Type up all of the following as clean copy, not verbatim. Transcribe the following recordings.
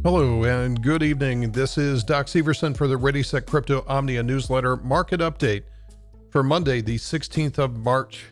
Hello and good evening. This is Doc Severson for the ReadySetCrypto OMNIA newsletter market update for Monday, the 16th of March.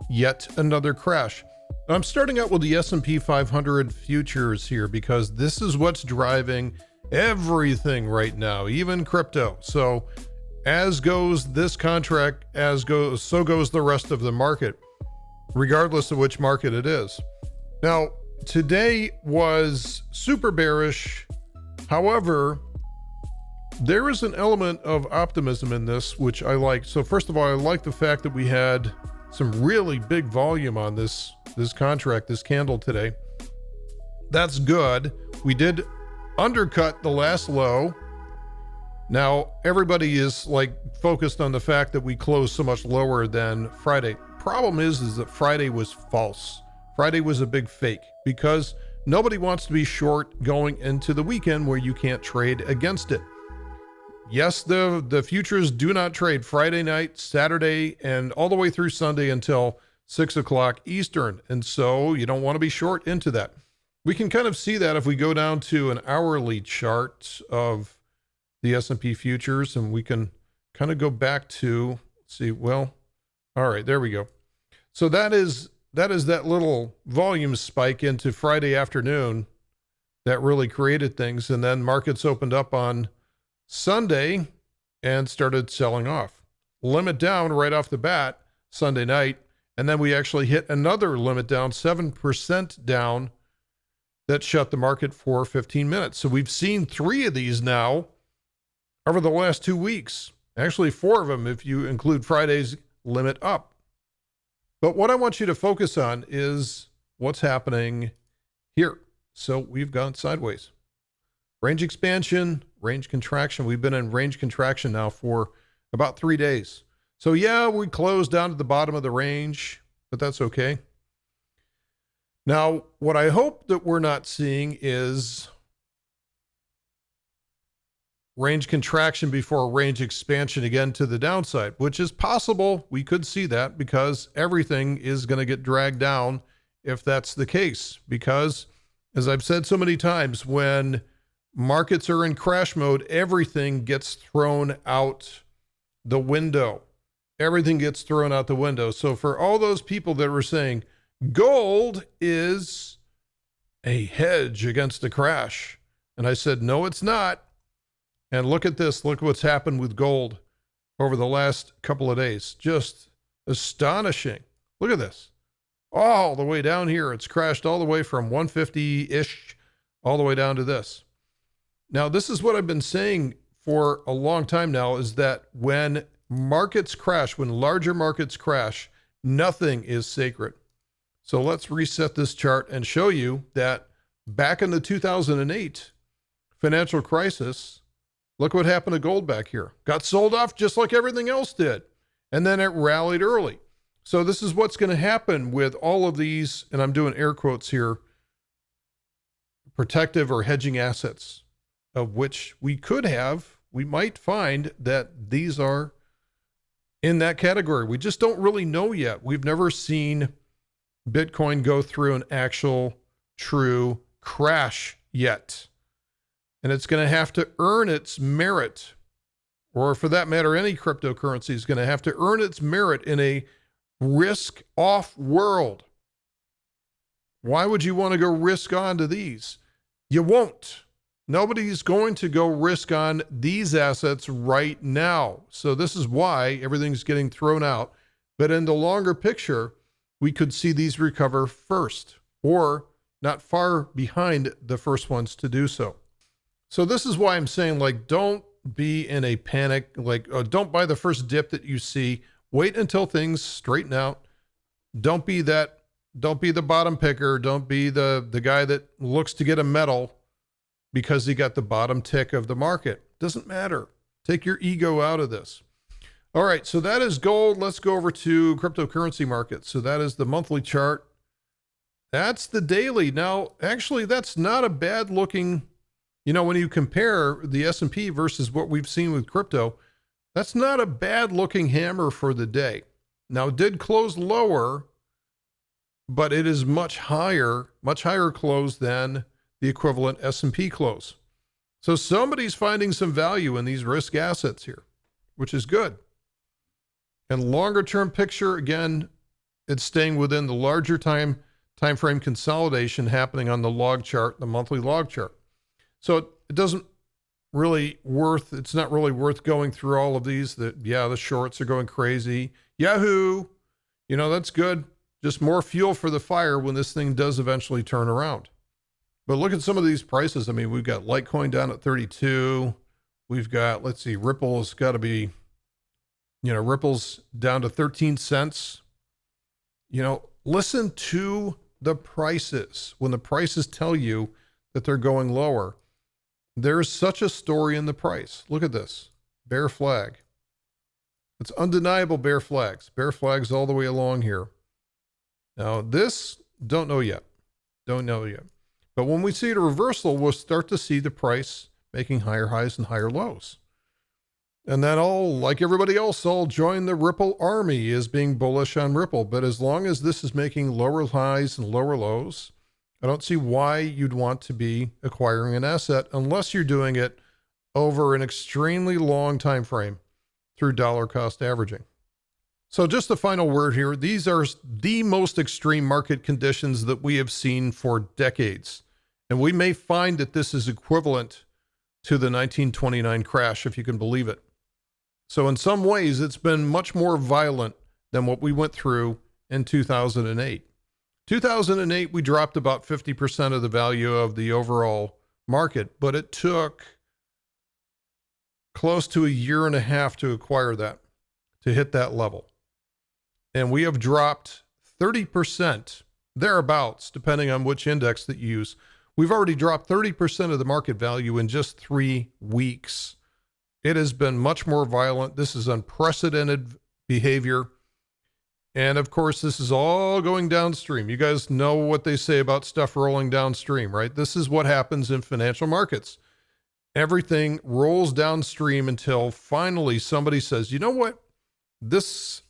Yet another crash. I'm starting out with the S&P 500 futures here because this is what's driving everything right now, even crypto. So as goes this contract, so goes the rest of the market, regardless of which market it is. Now, today was super bearish. However, there is an element of optimism in this, which I like. So first of all, I like the fact that we had some really big volume on this contract, this candle today. That's good. We did undercut the last low. Now, everybody is focused on the fact that we closed so much lower than Friday. Problem is that Friday was false. Friday was a big fake because nobody wants to be short going into the weekend where you can't trade against it. Yes, the futures do not trade Friday night, Saturday, and all the way through Sunday until 6 o'clock Eastern. And so you don't want to be short into that. We can kind of see that if we go down to an hourly chart of the S&P futures, and we can kind of go back to, all right, there we go. So that is that little volume spike into Friday afternoon that really created things. And then markets opened up on Sunday and started selling off. Limit down right off the bat Sunday night. And then we actually hit another limit down, 7% down, that shut the market for 15 minutes. So we've seen 3 of these now over the last 2 weeks. Actually, 4 of them if you include Friday's limit up. But what I want you to focus on is what's happening here. So we've gone sideways. Range expansion, range contraction. We've been in range contraction now for about 3 days. So yeah, we closed down to the bottom of the range, but that's okay. Now, what I hope that we're not seeing is range contraction before range expansion again to the downside, which is possible. We could see that because everything is going to get dragged down if that's the case. Because, as I've said so many times, when markets are in crash mode, everything gets thrown out the window. Everything gets thrown out the window. So for all those people that were saying gold is a hedge against a crash, and I said, no, it's not. And look at this. Look what's happened with gold over the last couple of days. Just astonishing. Look at this. All the way down here. It's crashed all the way from 150-ish all the way down to this. Now, this is what I've been saying for a long time now, is that when markets crash, when larger markets crash, nothing is sacred. So let's reset this chart and show you that back in the 2008 financial crisis, look what happened to gold back here. Got sold off just like everything else did. And then it rallied early. So this is what's going to happen with all of these, and I'm doing air quotes here, protective or hedging assets, of which we might find that these are in that category. We just don't really know yet. We've never seen Bitcoin go through an actual true crash yet. And it's going to have to earn its merit, or for that matter, any cryptocurrency is going to have to earn its merit in a risk-off world. Why would you want to go risk on to these? You won't. Nobody's going to go risk on these assets right now. So this is why everything's getting thrown out. But in the longer picture, we could see these recover first, or not far behind the first ones to do so. So this is why I'm saying, don't be in a panic. Don't buy the first dip that you see. Wait until things straighten out. Don't be the bottom picker. Don't be the guy that looks to get a medal because he got the bottom tick of the market. Doesn't matter. Take your ego out of this. All right, so that is gold. Let's go over to cryptocurrency markets. So that is the monthly chart. That's the daily. Now, actually, that's not a bad looking. When you compare the S&P versus what we've seen with crypto, that's not a bad looking hammer for the day. Now, it did close lower, but it is much higher close than the equivalent S&P close. So somebody's finding some value in these risk assets here, which is good. And longer term picture, again, it's staying within the larger time frame consolidation happening on the log chart, the monthly log chart. So it doesn't really it's not really worth going through all of these. The shorts are going crazy. Yahoo! That's good. Just more fuel for the fire when this thing does eventually turn around. But look at some of these prices. I mean, we've got Litecoin down at 32. We've got, let's see, Ripple's got to be, Ripple's down to 13 cents. Listen to the prices. When the prices tell you that they're going lower, there's such a story in the price. Look at this. Bear flag. It's undeniable bear flags. Bear flags all the way along here. Now, this, don't know yet. But when we see a reversal, we'll start to see the price making higher highs and higher lows. And then like everybody else, I'll join the Ripple army as being bullish on Ripple. But as long as this is making lower highs and lower lows, I don't see why you'd want to be acquiring an asset unless you're doing it over an extremely long time frame through dollar cost averaging. So just the final word here. These are the most extreme market conditions that we have seen for decades. And we may find that this is equivalent to the 1929 crash, if you can believe it. So in some ways, it's been much more violent than what we went through in 2008. 2008, we dropped about 50% of the value of the overall market, but it took close to a year and a half to acquire that, to hit that level. And we have dropped 30%, thereabouts, depending on which index that you use. We've already dropped 30% of the market value in just 3 weeks. It has been much more violent. This is unprecedented behavior. And of course, this is all going downstream. You guys know what they say about stuff rolling downstream, right? This is what happens in financial markets. Everything rolls downstream until finally somebody says, you know what? This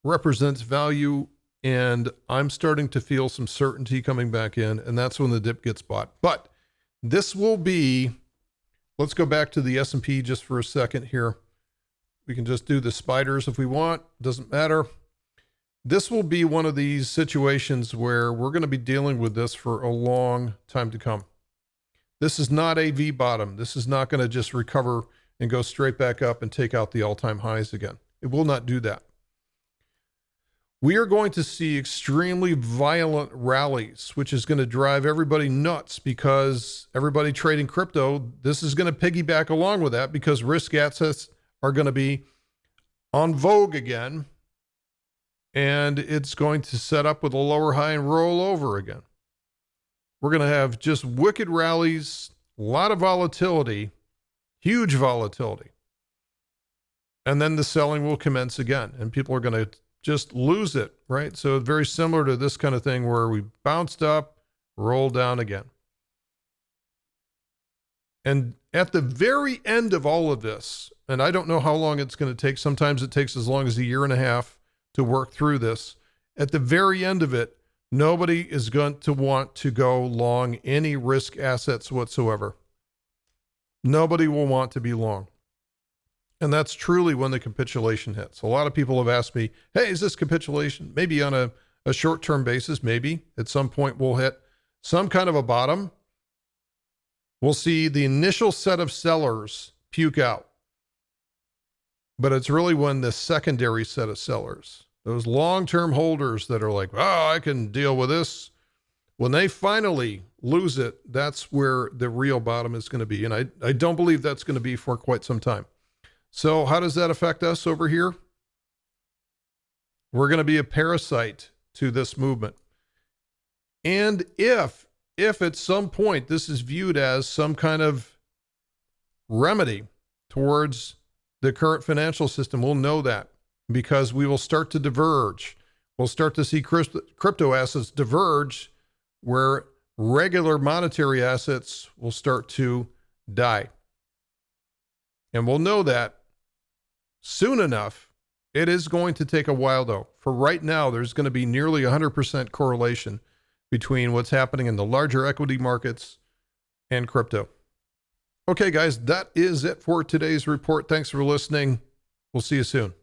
represents value and I'm starting to feel some certainty coming back in, and that's when the dip gets bought. But this will be, let's go back to the S&P just for a second here. We can just do the spiders if we want, doesn't matter. This will be one of these situations where we're going to be dealing with this for a long time to come. This is not a V bottom. This is not going to just recover and go straight back up and take out the all-time highs again. It will not do that. We are going to see extremely violent rallies, which is going to drive everybody nuts because everybody trading crypto, this is going to piggyback along with that because risk assets are going to be on vogue again. And it's going to set up with a lower high and roll over again. We're going to have just wicked rallies, a lot of volatility, huge volatility. And then the selling will commence again and people are going to just lose it, right? So very similar to this kind of thing where we bounced up, rolled down again. And at the very end of all of this, and I don't know how long it's going to take, sometimes it takes as long as a year and a half to work through this. At the very end of it, nobody is going to want to go long any risk assets whatsoever. Nobody will want to be long. And that's truly when the capitulation hits. A lot of people have asked me, hey, is this capitulation? Maybe on a short-term basis, maybe at some point we'll hit some kind of a bottom. We'll see the initial set of sellers puke out. But it's really when the secondary set of sellers, those long-term holders that are like, oh, I can deal with this. When they finally lose it, that's where the real bottom is going to be. And I don't believe that's going to be for quite some time. So how does that affect us over here? We're going to be a parasite to this movement. And if at some point this is viewed as some kind of remedy towards the current financial system, we'll know that because we will start to diverge. We'll start to see crypto assets diverge where regular monetary assets will start to die. And we'll know that soon enough. It is going to take a while though. For right now, there's going to be nearly 100% correlation between what's happening in the larger equity markets and crypto. Okay, guys, that is it for today's report. Thanks for listening. We'll see you soon.